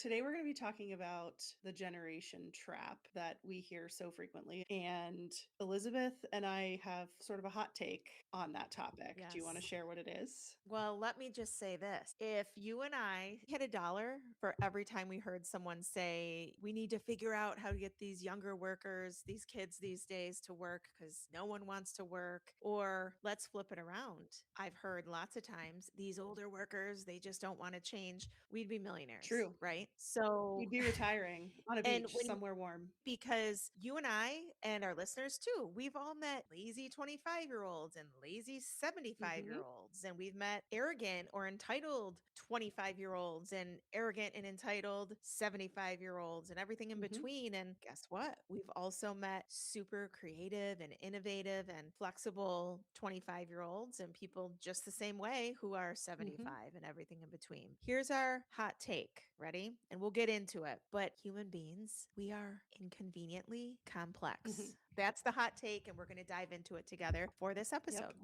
Today we're going to be talking about the generation trap that we hear so frequently. And Elizabeth and I have sort of a hot take on that topic. Do you want to Yes. share what it is? Well, let me just say this. If you and I had $1 for every time we heard someone say, we need to figure out how to get these younger workers, these kids these days to work because no one wants to work, or let's flip it around. I've heard lots of times these older workers, they just don't want to change. We'd be millionaires, True. right? We'd So, be retiring on a and beach when somewhere warm. because you and I and our listeners too, we've all met lazy 25-year-olds and lazy 75 Hmm. year olds. And we've met arrogant or entitled 25-year-olds and arrogant and entitled 75-year-olds and everything in Hmm. between. And guess what? We've also met super creative and innovative and flexible 25-year-olds and people just the same way who are Hmm. 75 and everything in between. Here's our hot take. Ready? And we'll get into it. But human beings, we are inconveniently Hmm. complex. That's the hot take, and we're going to dive into it together for this Yep. episode.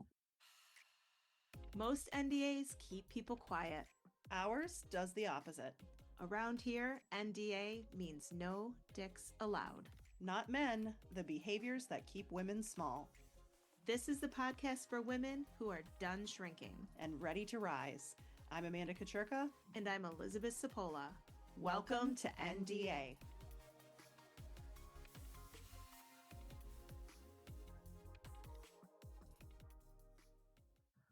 Most NDAs keep people quiet. Ours does the opposite. Around here, NDA means no dicks allowed. Not men, the behaviors that keep women small This is the podcast for women who are done shrinking. and ready to rise. I'm Amanda Kachurka. And I'm Elizabeth Sapola. Welcome to NDA.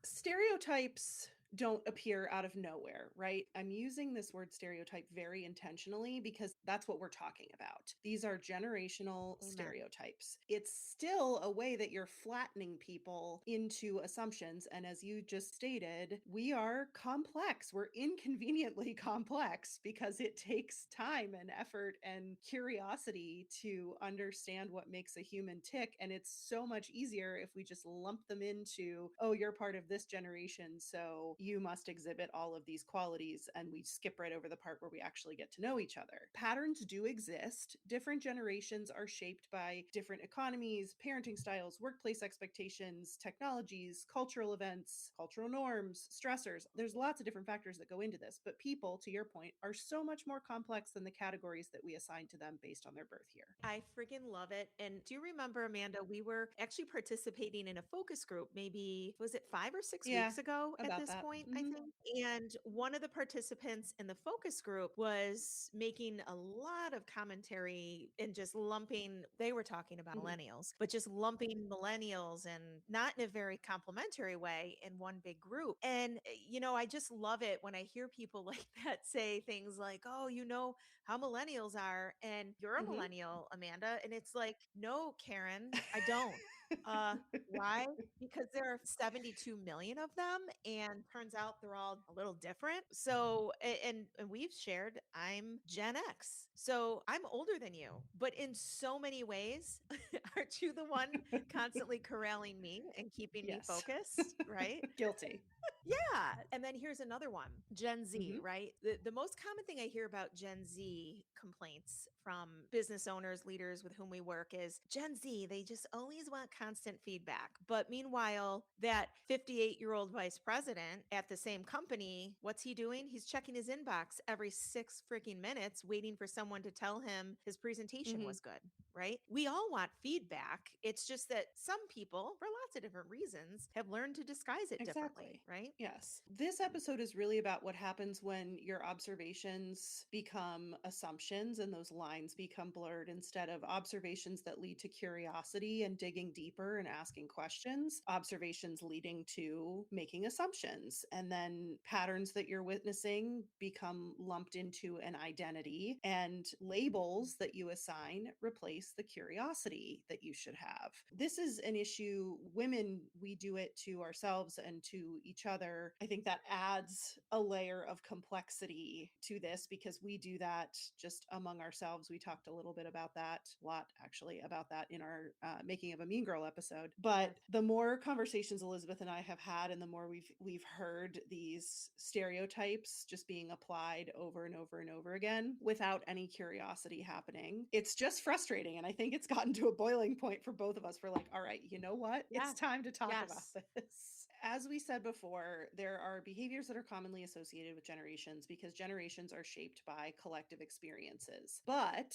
Stereotypes don't appear out of nowhere, right? I'm using this word stereotype very intentionally because that's what we're talking about. These are generational Amen. stereotypes. It's still a way that you're flattening people into assumptions. And as you just stated, we are complex. We're inconveniently complex because it takes time and effort and curiosity to understand what makes a human tick. And it's so much easier if we just lump them into, oh, you're part of this generation, so you must exhibit all of these qualities, and we skip right over the part where we actually get to know each other. Patterns do exist. Different generations are shaped by different economies, parenting styles, workplace expectations, technologies, cultural events, cultural norms, stressors. There's lots of different factors that go into this, but people, to your point, are so much more complex than the categories that we assign to them based on their birth year. I freaking love it. And do you remember, Amanda, we were actually participating in a focus group, maybe, was it 5 or 6 weeks Yeah, ago at about this that. point, I think? And one of the participants in the focus group was making a lot of commentary and just lumping, they were talking about Mhm. millennials, but just lumping millennials and not in a very complimentary way in one big group. And, I just love it when I hear people like that say things like, oh, how millennials are, and you're a Mhm. millennial, Amanda. And it's like, no, Karen, I don't. Why? Because there are 72 million of them, and turns out they're all a little different. So, and we've shared, I'm Gen X. So I'm older than you, but in so many ways, aren't you the one constantly corralling me and keeping me Yes. focused? Right. Guilty. Yeah. And then here's another one, Gen Z, Mhm. right? The most common thing I hear about Gen Z complaints from business owners, leaders with whom we work is Gen Z, they just always want constant feedback. But meanwhile, that 58-year-old vice president at the same company, what's he doing? He's checking his inbox every 6 freaking minutes, waiting for someone to tell him his presentation Mhm. was good, right? We all want feedback. It's just that some people, for lots of different reasons, have learned to disguise it differently, Exactly. right? Yes. This episode is really about what happens when your observations become assumptions and those lines become blurred instead of observations that lead to curiosity and digging deeper and asking questions, observations leading to making assumptions. And then patterns that you're witnessing become lumped into an identity, and labels that you assign replace the curiosity that you should have. This is an issue. Women, we do it to ourselves and to each other. I think that adds a layer of complexity to this because we do that just among ourselves. We talked a little bit about that, a lot actually, about that in our Making of a Mean Girl episode. But Yes. the more conversations Elizabeth and I have had, and the more we've heard these stereotypes just being applied over and over and over again without any curiosity happening, it's just frustrating. And I think it's gotten to a boiling point for both of us. We're like, all right, you know what? It's Yes. time to talk about Yes. this. As we said before, there are behaviors that are commonly associated with generations because generations are shaped by collective experiences. But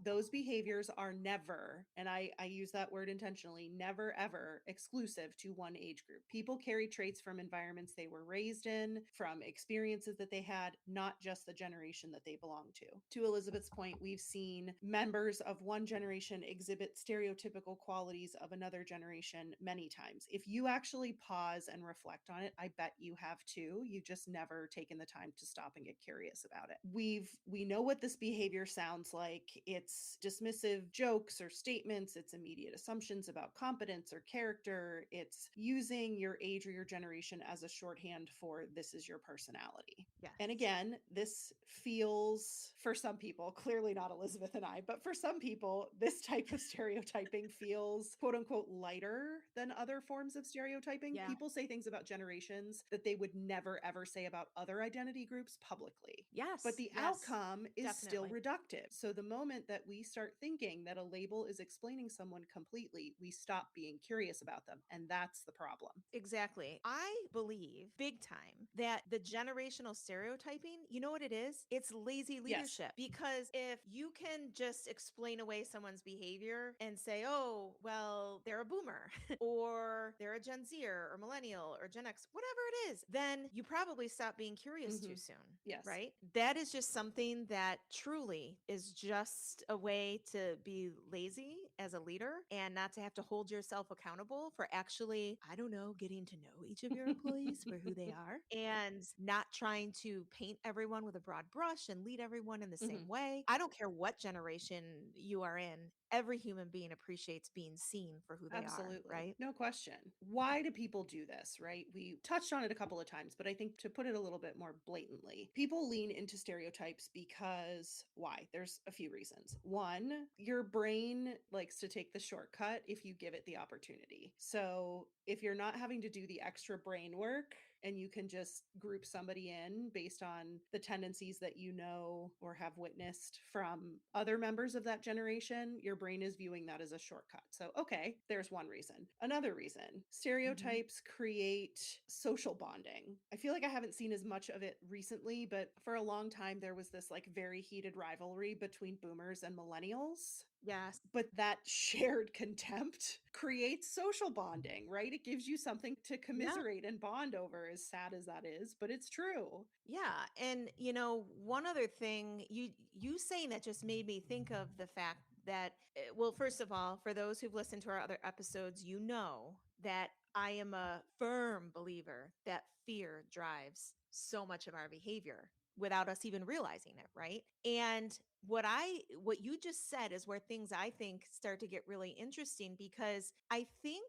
those behaviors are never, and I use that word intentionally, never ever exclusive to one age group. People carry traits from environments they were raised in, from experiences that they had, not just the generation that they belong to. To Elizabeth's point, we've seen members of one generation exhibit stereotypical qualities of another generation many times. If you actually pause and reflect on it, I bet you have too. You just never taken the time to stop and get curious about it. We know what this behavior sounds like. It's dismissive jokes or statements, it's immediate assumptions about competence or character. It's using your age or your generation as a shorthand for this is your personality. And Yes. again, this feels, for some people, clearly not Elizabeth and I, but for some people, this type of stereotyping feels quote unquote lighter than other forms of stereotyping. Yeah. People say things about generations that they would never ever say about other identity groups publicly. But Yes. the Yes. outcome is still Definitely. reductive. So the moment that we start thinking that a label is explaining someone completely, we stop being curious about them. And that's the problem. Exactly. I believe big time that the generational stereotyping, you know what it is? It's lazy Yes. leadership. Because if you can just explain away someone's behavior and say, oh, well, they're a boomer or they're a Gen Zer or millennial or Gen X, whatever it is, then you probably stop being curious too Hmm. soon. Yes. Right? That is just something that truly is just a way to be lazy as a leader and not to have to hold yourself accountable for actually, I don't know, getting to know each of your employees for who they are and not trying to paint everyone with a broad brush and lead everyone in the same Hmm. way. I don't care what generation you are in. Every human being appreciates being seen for who they are, Absolutely. right? No question. Why do people do this, right? We touched on it a couple of times, but I think to put it a little bit more blatantly, people lean into stereotypes because why? There's a few reasons. One, your brain likes to take the shortcut if you give it the opportunity. So if you're not having to do the extra brain work and you can just group somebody in based on the tendencies that you know or have witnessed from other members of that generation, your brain is viewing that as a shortcut. So, okay, there's one reason. Another reason, Mhm. stereotypes create social bonding. I feel like I haven't seen as much of it recently, but for a long time, there was this like very heated rivalry between boomers and millennials. Yes. But that shared contempt creates social bonding, right? It gives you something to Yeah. commiserate and bond over, as sad as that is, but it's true. Yeah, and one other thing you saying that just made me think of the fact that well, first of all, for those who've listened to our other episodes, you know that I am a firm believer that fear drives so much of our behavior without us even realizing it, right? And what you just said is where things I think start to get really interesting because I think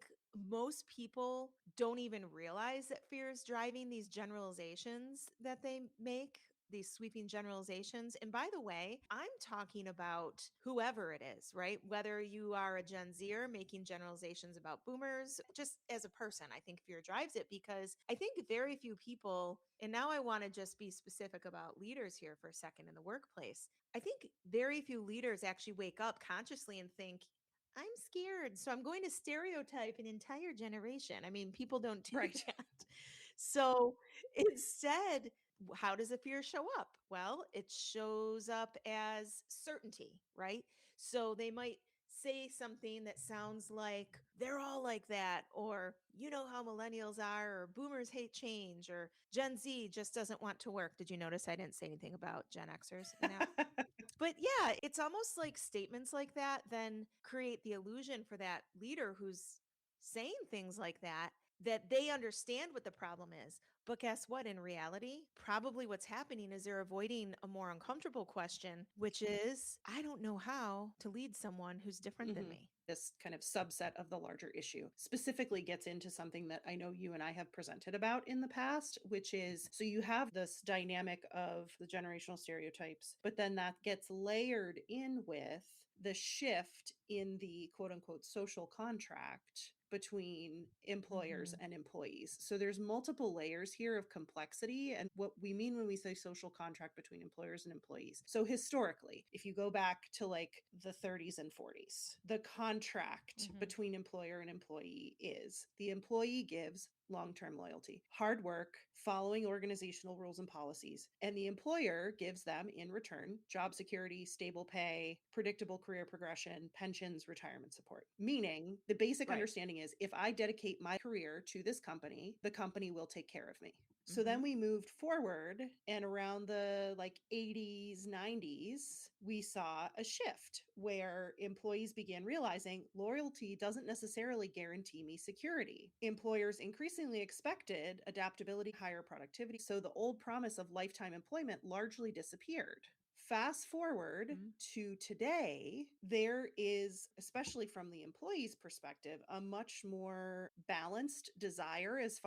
most people don't even realize that fear is driving these generalizations that they make, these sweeping generalizations. And by the way, I'm talking about whoever it is, right? Whether you are a Gen Zer making generalizations about boomers, just as a person, I think fear drives it because I think very few people, and now I want to just be specific about leaders here for a second in the workplace. I think very few leaders actually wake up consciously and think, I'm scared. So I'm going to stereotype an entire generation. I mean, people don't do Right. that. So instead, how does the fear show up? Well, it shows up as certainty, right? So they might say something that sounds like they're all like that, or you know how millennials are, or boomers hate change, or Gen Z just doesn't want to work. Did you notice I didn't say anything about Gen Xers in that? But yeah, it's almost like statements like that then create the illusion for that leader who's saying things like that, that they understand what the problem is. But guess what? In reality, probably what's happening is they're avoiding a more uncomfortable question, which is, I don't know how to lead someone who's different than Hmm. me. This kind of subset of the larger issue specifically gets into something that I know you and I have presented about in the past, which is so you have this dynamic of the generational stereotypes, but then that gets layered in with the shift in the quote unquote social contract between employers Mhm. and employees. So there's multiple layers here of complexity and what we mean when we say social contract between employers and employees. So historically, if you go back to like the 30s and 40s, the contract Mhm. between employer and employee is the employee gives, long-term loyalty. Hard work, following organizational rules and policies, and the employer gives them in return job security, stable pay, predictable career progression, pensions, retirement support. Meaning, the basic Right. understanding is if I dedicate my career to this company, the company will take care of me. So then Mhm. we moved forward, and around the like 80s, 90s, we saw a shift where employees began realizing loyalty doesn't necessarily guarantee me security. Employers increasingly expected adaptability, higher productivity, so the old promise of lifetime employment largely disappeared. Fast forward Mm. to today, there is, especially from the employee's perspective, a much more balanced desire as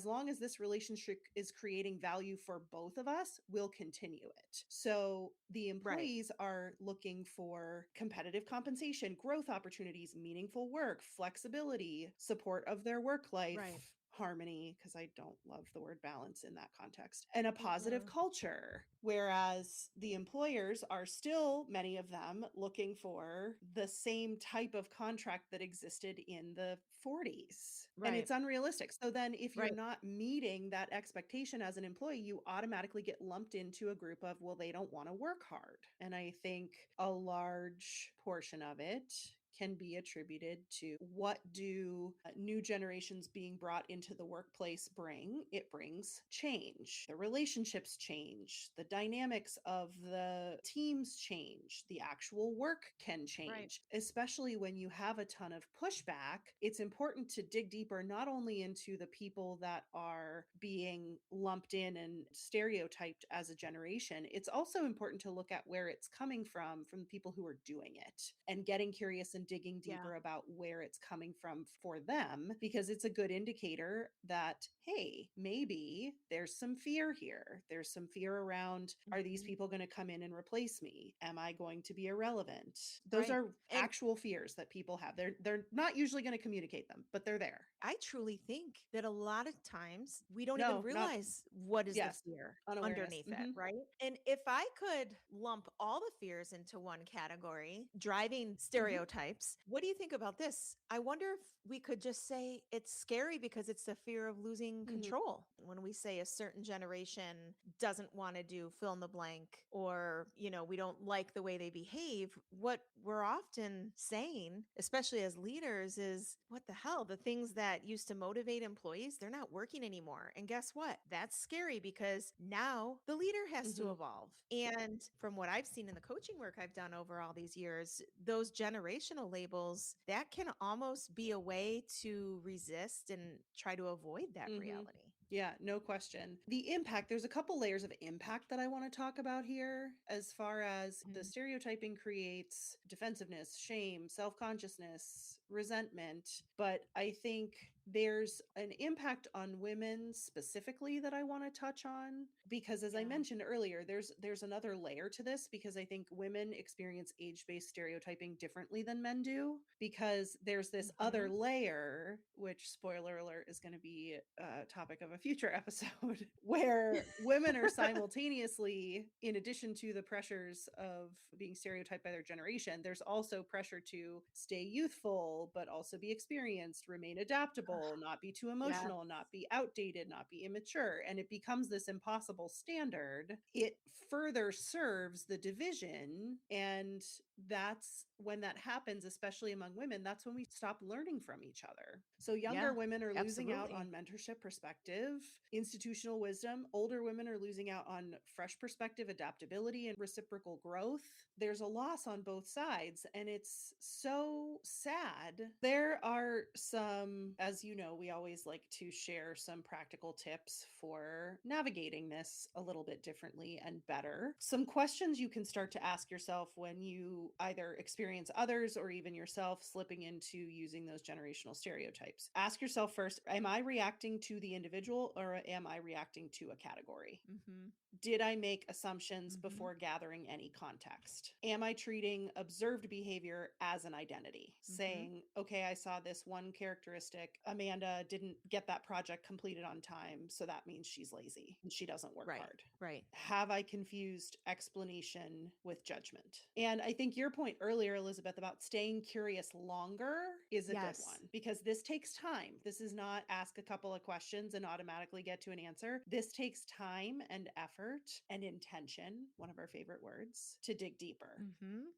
long as this relationship is creating value for both of us, we'll continue it. So the Right. employees are looking for competitive compensation, growth opportunities, meaningful work, flexibility, support of their work life Right. harmony, because I don't love the word balance in that context, and a positive Mm-mm. culture. Whereas the employers are still, many of them, looking for the same type of contract that existed in the 40s. And Right. it's unrealistic. So then, if you're Right. not meeting that expectation as an employee, you automatically get lumped into a group of, well, they don't want to work hard. And I think a large portion of it can be attributed to what do new generations being brought into the workplace bring? It brings change. The relationships change. The dynamics of the teams change. The actual work can Right. change. Especially when you have a ton of pushback, it's important to dig deeper not only into the people that are being lumped in and stereotyped as a generation, it's also important to look at where it's coming from the people who are doing it, and getting curious and digging Yeah. deeper about where it's coming from for them, because it's a good indicator that, hey, maybe there's some fear here. There's some fear around, are these Mhm. people going to come in and replace me? Am I going to be irrelevant? Those Right. are And actual fears that people have. They're not usually going to communicate them, but they're there. I truly think that a lot of times we don't even No, not realize what is the yes. fear Unawareness. underneath it, right? And if I could lump all the fears into one category, driving Hmm. stereotypes, what do you think about this? I wonder if we could just say it's scary because it's the fear of losing Hmm. control. When we say a certain generation doesn't want to do fill in the blank, or, we don't like the way they behave, what we're often saying, especially as leaders, is what the hell? The things that used to motivate employees, they're not working anymore. And guess what? That's scary because now the leader has to Hmm. evolve. And from what I've seen in the coaching work I've done over all these years, those generational labels, that can almost be a way to resist and try to avoid that Hmm. reality. Yeah, no question. The impact, there's a couple layers of impact that I want to talk about here. As far as the Mm. stereotyping creates defensiveness, shame, self consciousness, resentment. But I think there's an impact on women specifically that I want to touch on, because as I Yeah. mentioned earlier, there's another layer to this, because I think women experience age-based stereotyping differently than men do, because there's this other Hmm. layer, which, spoiler alert, is going to be a topic of a future episode, where women are simultaneously, in addition to the pressures of being stereotyped by their generation, there's also pressure to stay youthful but also be experienced, remain adaptable, not be too Yeah. emotional, not be outdated, not be immature, and it becomes this impossible standard. It further serves the division, and that's when that happens, especially among women, that's when we stop learning from each other. So younger Yeah. women are losing out Absolutely. on mentorship, perspective, institutional wisdom. Older women are losing out on fresh perspective, adaptability, and reciprocal growth. There's a loss on both sides, and it's so sad. There are some, as you know, we always like to share some practical tips for navigating this a little bit differently and better. Some questions you can start to ask yourself when you either experience others or even yourself slipping into using those generational stereotypes. Ask yourself first, am I reacting to the individual or am I reacting to a category? Hmm. Did I make assumptions Hmm. before gathering any context? Am I treating observed behavior as an identity? Hmm. Saying, okay, I saw this one characteristic Amanda didn't get that project completed on time, so that means she's lazy and she doesn't work Right. hard. Right. Have I confused explanation with judgment? And I think your point earlier, Elizabeth, about staying curious longer is a good Yes. one because this takes time. This is not ask a couple of questions and automatically get to an answer. This takes time and effort and intention, one of our favorite words, to dig deeper.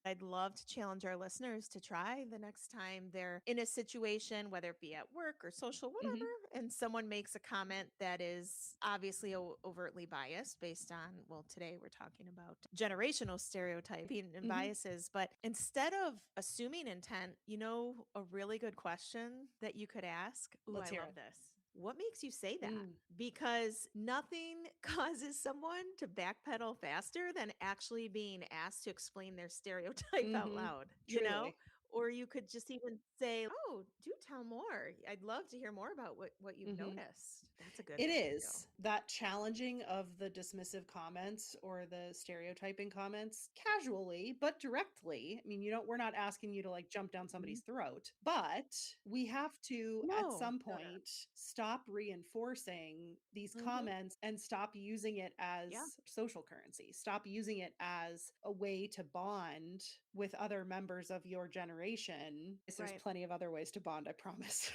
I'd love to challenge our listeners to try the next time they're in a situation, whether it be at work or social, whatever, Mhm. and someone makes a comment that is obviously overtly biased based on, well, today we're talking about generational stereotyping and Mhm. biases. But instead of assuming intent, a really good question that you could ask, ooh, Let's I hear love it. this. What makes you say that? Mm. Because nothing causes someone to backpedal faster than actually being asked to explain their stereotype out Mhm. loud, Truly. Or you could just even say, "Oh, do tell more. I'd love to hear more about what you've Mhm. noticed." That's a good It thing to do. is. That challenging of the dismissive comments or the stereotyping comments casually, but directly. I mean, we're not asking you to like jump down Mhm. somebody's throat, but we have to at No, some no, no. point stop reinforcing these Mhm. comments and stop using it Yeah, as social currency. Stop using it as a way to bond with other members of your generation. There's right. plenty of other ways to bond, I promise.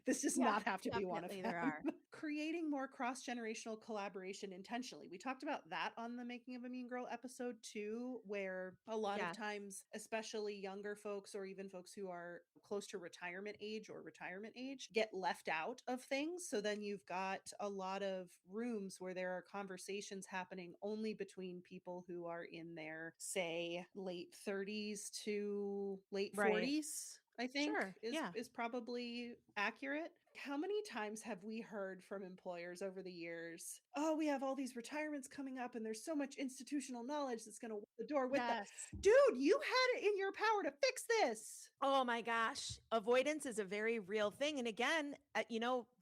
This does Yeah, not have to be one of definitely there them. are. Creating more cross-generational collaboration intentionally. We talked about that on the Making of a Mean Girl episode too, where a lot of Yes, times, especially younger folks or even folks who are close to retirement age, get left out of things. So then you've got a lot of rooms where there are conversations happening only between people who are in their, say, late 30s to late right. 40s. I think Sure, yeah. is probably accurate. How many times have we heard from employers over the years, "Oh, we have all these retirements coming up and there's so much institutional knowledge that's gonna walk the door with the." Yes. Dude, you had it in your power to fix this. Oh my gosh. Avoidance is a very real thing. And again,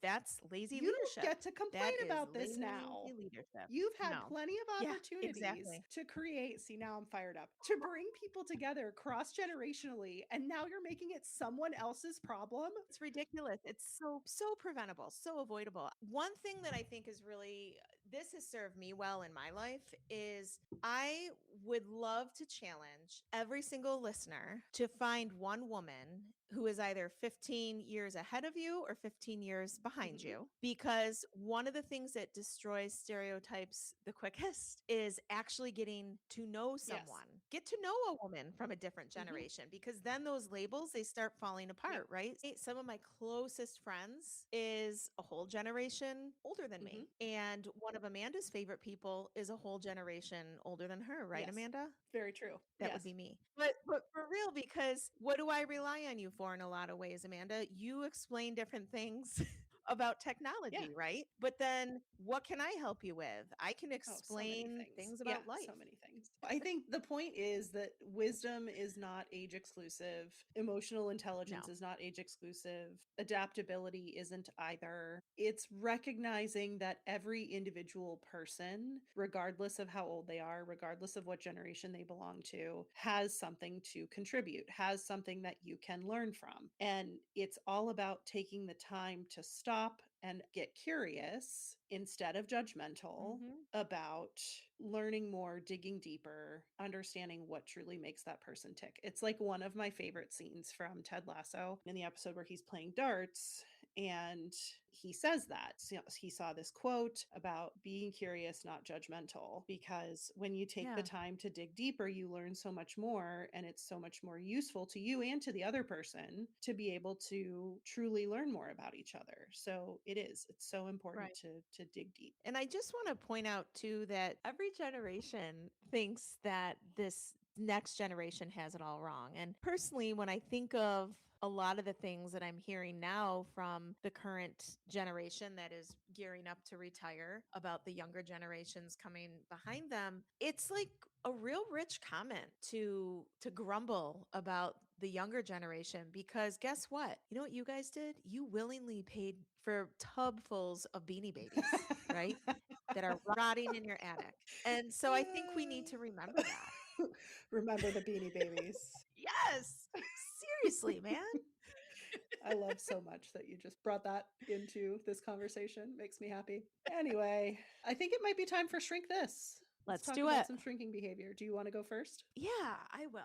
that's lazy You don't leadership. get to complain That is about this lazy now. leadership. You've had No. plenty of Yeah, opportunities exactly. to create, see, now I'm fired up, to bring people together cross-generationally, and now you're making it someone else's problem? It's ridiculous. It's so preventable, so avoidable. One thing that I think is really this has served me well in my life is I would love to challenge every single listener to find one woman who is either 15 years ahead of you or 15 years behind Mhm. you. Because one of the things that destroys stereotypes the quickest is actually getting to know Yes. someone. Get to know a woman from a different Mhm. generation because then those labels they start falling Yep. apart, right? Some of my closest friends is a whole generation older than Mhm. me. And one of Amanda's favorite people is a whole generation older than her, right, Yes. Amanda? Very true. That would Yes. be me. But for real, because what do I rely on you for in a lot of ways, Amanda? You explain different things about Yeah. technology, right? But then what can I help you with? I can Oh, so many explain things. things Yeah, about so life. many things. I think the point is that wisdom is not age exclusive. Emotional intelligence No. is not age exclusive. Adaptability isn't either. It's recognizing that every individual person, regardless of how old they are, regardless of what generation they belong to, has something to contribute, has something that you can learn from. And it's all about taking the time to stop and get curious instead of judgmental Mhm. about learning more, digging deeper, understanding what truly makes that person tick. It's like one of my favorite scenes from Ted Lasso in the episode where he's playing darts and he says that. So he saw this quote about being curious, not judgmental, because when you take the Yeah. time to dig deeper, you learn so much more and it's so much more useful to you and to the other person to be able to truly learn more about each other. So it's so important Right. to dig deep. And I just want to point out too that every generation thinks that this next generation has it all wrong. And personally, when I think of a lot of the things that I'm hearing now from the current generation that is gearing up to retire about the younger generations coming behind them, it's like a real rich comment to grumble about the younger generation because guess what? You know what you guys did? You willingly paid for tubfuls of Beanie Babies, right? That are rotting in your attic. And so I think we need to remember that. Remember the Beanie Babies. Yes. Seriously, man. I love so much that you just brought that into this conversation. Makes me happy. Anyway, I think it might be time for Shrink This. Let's Let's talk do about it. some shrinking behavior. Do you want to go first? Yeah, I will.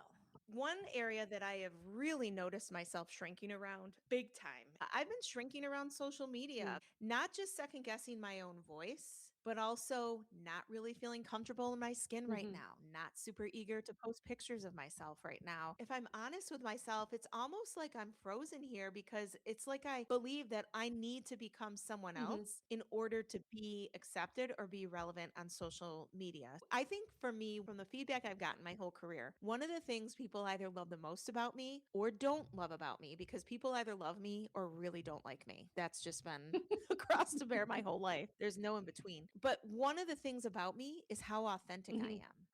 One area that I have really noticed myself shrinking around big time. I've been shrinking around social media, Mm, not just second guessing my own voice, but also not really feeling comfortable in my skin right mhm, now, not super eager to post pictures of myself right now. If I'm honest with myself, it's almost like I'm frozen here because it's like I believe that I need to become someone mhm, else in order to be accepted or be relevant on social media. I think for me, from the feedback I've gotten my whole career, one of the things people either love the most about me or don't love about me, because people either love me or really don't like me. That's just been across to bear my whole life. There's no in between. But one of the things about me is how authentic I mhm, am.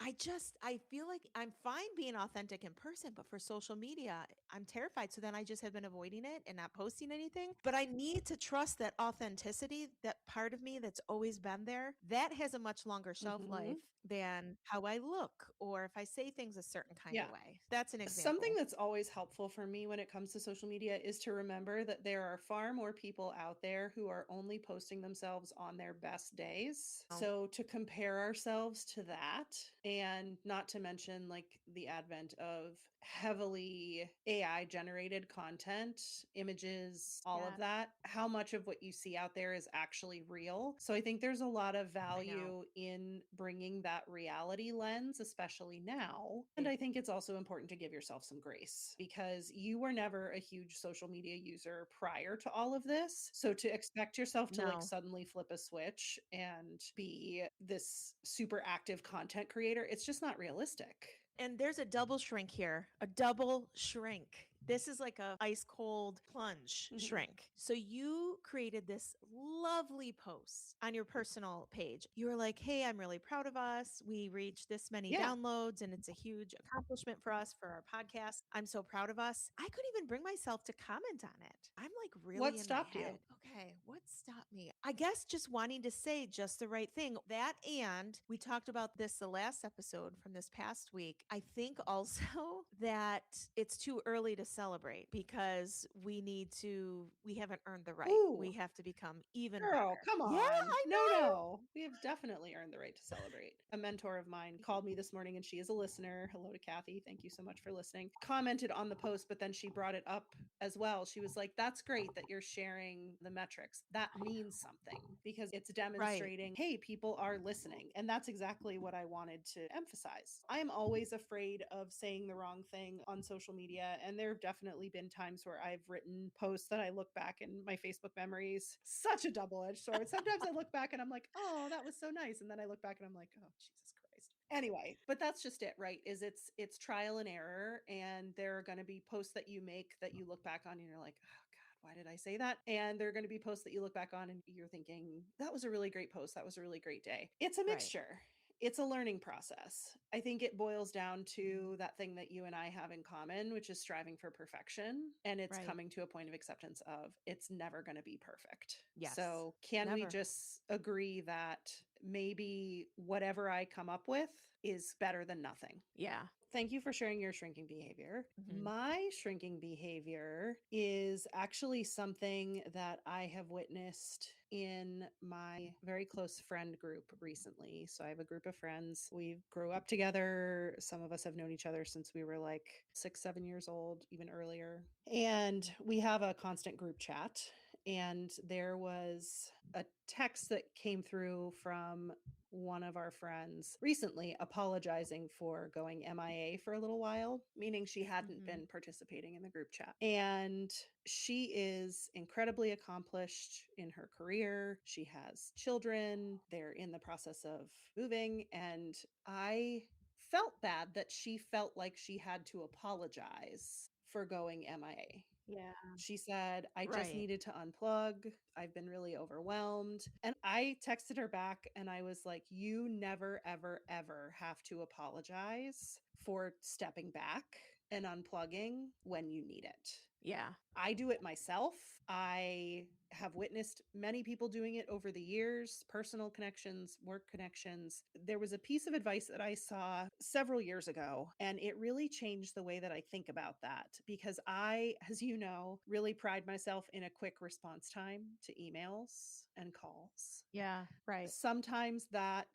I feel like I'm fine being authentic in person, but for social media, I'm terrified. So then I just have been avoiding it and not posting anything. But I need to trust that authenticity, that part of me that's always been there, that has a much longer shelf mhm. life than how I look or if I say things a certain kind of Yeah. way. That's an Something example. that's always helpful for me when it comes to social media is to remember that there are far more people out there who are only posting themselves on their best days. Um, So to compare ourselves to that, and not to mention like the advent of heavily AI generated content, images, all of yeah, that, how much of what you see out there is actually real. So I think there's a lot of I know. value in bringing that reality lens, especially now. And Right. I think it's also important to give yourself some grace because you were never a huge social media user prior to all of this. So to expect yourself to like No. suddenly flip a switch and be this super active content creator, it's just not realistic. And there's a double shrink here, a double shrink. This is like a ice cold plunge Mhm. shrink. So you created this lovely post on your personal page. You were like, "Hey, I'm really proud of us. We reached this many Yeah. downloads and it's a huge accomplishment for us for our podcast. I'm so proud of us." I couldn't even bring myself to comment on it. I'm like What really in my stopped you? head. Okay, what stopped me? I guess just wanting to say just the right thing. That, and we talked about this the last episode from this past week. I think also that it's too early to celebrate because we haven't earned the right. We Ooh, have to become even girl, better. come Yeah, on. I No, know. no. We have definitely earned the right to celebrate. A mentor of mine called me this morning and she is a listener. Hello to Kathy. Thank you so much for listening. Commented on the post, but then she brought it up as well. She was like, that's great that you're sharing the metrics. That means something because it's Right. demonstrating, hey, people are listening. And that's exactly what I wanted to emphasize. I am always afraid of saying the wrong thing on social media. And there have definitely been times where I've written posts that I look back in my Facebook memories. Such a double edged sword. Sometimes I look back and I'm like, oh, that was so nice. And then I look back and I'm like, oh, Jesus Christ. Anyway, but that's just it, right? Is it's trial and error. And there are going to be posts that you make that you look back on and you're like, oh, God, why did I say that? And there are going to be posts that you look back on and you're thinking, that was a really great post. That was a really great day. It's a Right. mixture. It's a learning process. I think it boils down to that thing that you and I have in common, which is striving for perfection. And it's Right. coming to a point of acceptance of it's never going to be perfect. Yes. So, can we Never. just agree that maybe whatever I come up with is better than nothing? Yeah. Thank you for sharing your shrinking behavior. Mhm. My shrinking behavior is actually something that I have witnessed in my very close friend group recently. So I have a group of friends. We grew up together. Some of us have known each other since we were like 6, 7 years old, even earlier. And we have a constant group chat. And there was a text that came through from one of our friends recently apologizing for going MIA for a little while, meaning she hadn't Mhm. been participating in the group chat. And she is incredibly accomplished in her career. She has children. They're in the process of moving. And I felt bad that she felt like she had to apologize for going MIA. Yeah. She said, I just Right. needed to unplug. I've been really overwhelmed. And I texted her back and I was like, you never, ever, ever have to apologize for stepping back and unplugging when you need it. Yeah. I do it myself. I have witnessed many people doing it over the years, personal connections, work connections. There was a piece of advice that I saw several years ago, and it really changed the way that I think about that because I, as you know, really pride myself in a quick response time to emails and calls. Yeah, right. Sometimes that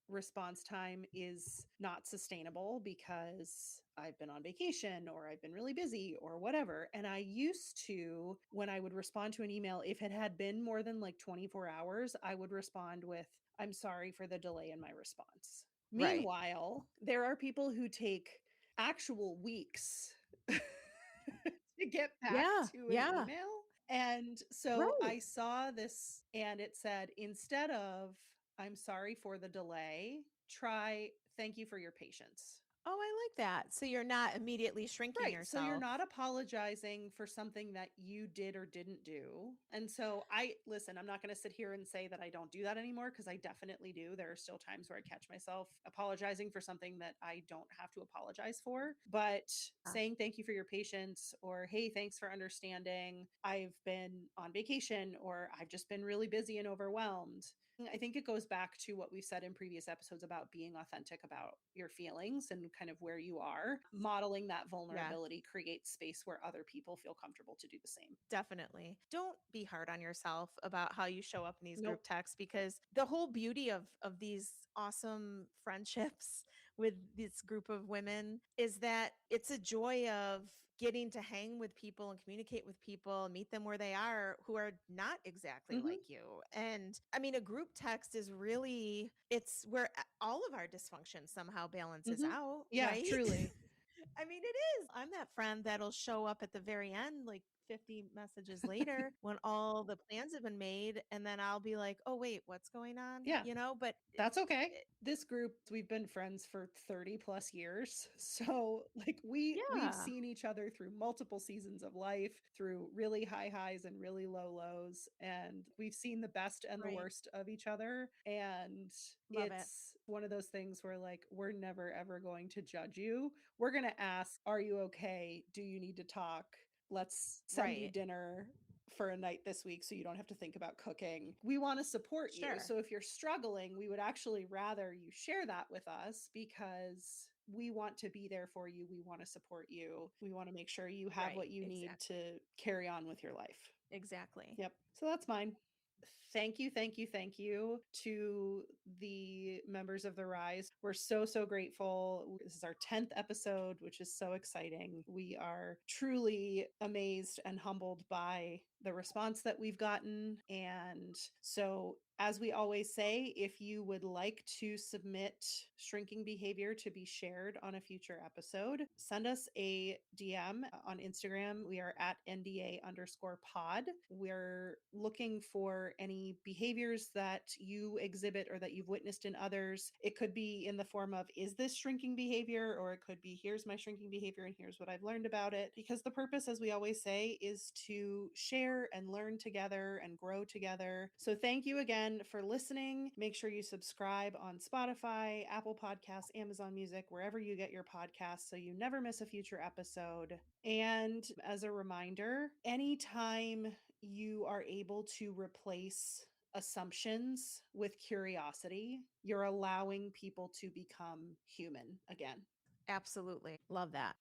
response time is not sustainable because I've been on vacation or I've been really busy or whatever. And I used to, when I would respond to an email, if it had been more than like 24 hours, I would respond with, I'm sorry for the delay in my response. Right. Meanwhile, there are people who take actual weeks to get back Yeah, to an yeah, email. And so right. I saw this and it said, instead of, I'm sorry for the delay, try, thank you for your patience. Oh, I like that. So you're not immediately shrinking Right. So you're yourself. not apologizing for something that you did or didn't do. And so listen, I'm not going to sit here and say that I don't do that anymore because I definitely do. There are still times where I catch myself apologizing for something that I don't have to apologize for. But Yeah, saying thank you for your patience or hey, thanks for understanding. I've been on vacation or I've just been really busy and overwhelmed. I think it goes back to what we said in previous episodes about being authentic about your feelings and kind of where you are. Modeling that yeah. vulnerability creates space where other people feel comfortable to do the same. Definitely. Don't be hard on yourself about how you show up in these group Nope. texts because the whole beauty of these awesome friendships with this group of women is that it's a joy of getting to hang with people and communicate with people and meet them where they are who are not exactly Mhm. like you. And I mean a group text is really it's where all of our dysfunction somehow balances Mhm. out, Yeah, right? truly. I mean, it is. I'm that friend that'll show up at the very end, like 50 messages later when all the plans have been made. And then I'll be like, oh, wait, what's going on? Yeah. You know, but That's okay. it, This group, we've been friends for 30 plus years. So, like we've yeah, seen each other through multiple seasons of life, through really high highs and really low lows, and we've seen the best and the right. worst of each other. And Love it. it's one of those things where like we're never ever going to judge you. We're going to ask, "Are you okay? Do you need to talk? Let's send you Right. dinner for a night this week so you don't have to think about cooking." We want to support you. Sure. So if you're struggling, we would actually rather you share that with us because we want to be there for you. We want to support you. We want to make sure you have what Right. you need Exactly. to carry on with your life. Exactly. Yep. So that's mine. Thank you, thank you, thank you to the members of the Rise. We're so, so grateful. This is our 10th episode, which is so exciting. We are truly amazed and humbled by the response that we've gotten. And so, as we always say, if you would like to submit shrinking behavior to be shared on a future episode, send us a DM on Instagram. We are at NDA_pod. We're looking for any behaviors that you exhibit or that you've witnessed in others. It could be in the form of, is this shrinking behavior? Or it could be, here's my shrinking behavior and here's what I've learned about it. Because the purpose, as we always say, is to share and learn together and grow together. So thank you again for listening. Make sure you subscribe on Spotify, Apple Podcasts, Amazon Music, wherever you get your podcasts so you never miss a future episode. And as a reminder, anytime you are able to replace assumptions with curiosity, you're allowing people to become human again. Absolutely. Love that.